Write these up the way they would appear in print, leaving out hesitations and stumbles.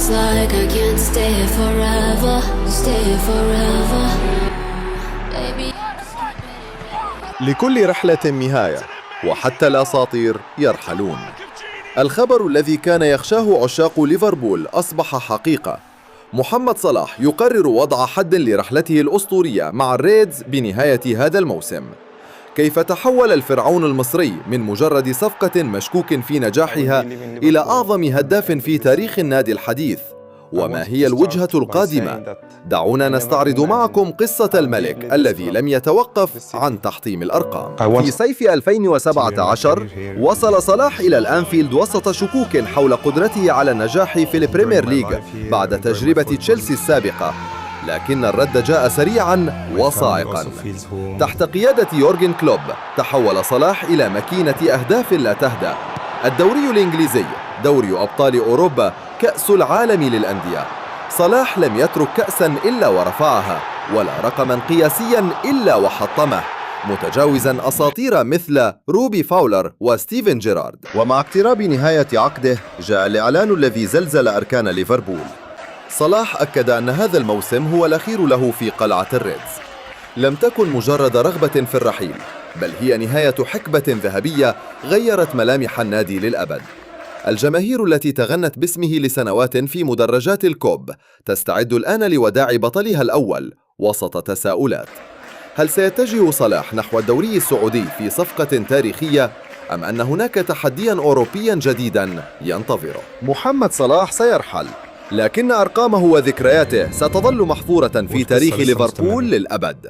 like I can't stay forever, stay forever. Baby. لكل رحلة نهاية، وحتى الأساطير يرحلون. الخبر الذي كان يخشاه عشاق ليفربول أصبح حقيقة. محمد صلاح يقرر وضع حد لرحلته الأسطورية مع الريدز بنهاية هذا الموسم. كيف تحول الفرعون المصري من مجرد صفقة مشكوك في نجاحها إلى أعظم هداف في تاريخ النادي الحديث؟ وما هي الوجهة القادمة؟ دعونا نستعرض معكم قصة الملك الذي لم يتوقف عن تحطيم الأرقام. في صيف 2017 وصل صلاح إلى الأنفيلد وسط شكوك حول قدرته على النجاح في البريمير ليج بعد تجربة تشيلسي السابقة، لكن الرد جاء سريعاً وصاعقاً. تحت قيادة يورغن كلوب تحول صلاح إلى ماكينة أهداف لا تهدأ. الدوري الإنجليزي، دوري أبطال أوروبا، كأس العالم للأندية. صلاح لم يترك كأساً إلا ورفعها، ولا رقماً قياسياً إلا وحطمه، متجاوزاً أساطير مثل روبي فاولر وستيفن جيرارد. ومع اقتراب نهاية عقده جاء الإعلان الذي زلزل أركان ليفربول. صلاح أكد أن هذا الموسم هو الأخير له في قلعة الريدز. لم تكن مجرد رغبة في الرحيل، بل هي نهاية حقبة ذهبية غيرت ملامح النادي للأبد. الجماهير التي تغنت باسمه لسنوات في مدرجات الكوب تستعد الآن لوداع بطلها الأول وسط تساؤلات. هل سيتجه صلاح نحو الدوري السعودي في صفقة تاريخية، أم أن هناك تحدياً أوروبياً جديداً ينتظره؟ محمد صلاح سيرحل، لكن أرقامه وذكرياته ستظل محفورة في تاريخ ليفربول للأبد.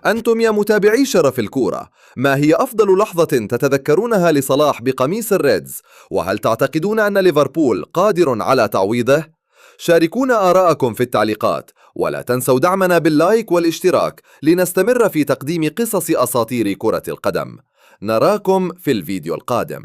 أنتم يا متابعي شرف الكورة، ما هي أفضل لحظة تتذكرونها لصلاح بقميص الريدز؟ وهل تعتقدون أن ليفربول قادر على تعويضه؟ شاركونا آراءكم في التعليقات، ولا تنسوا دعمنا باللايك والاشتراك لنستمر في تقديم قصص أساطير كرة القدم. نراكم في الفيديو القادم.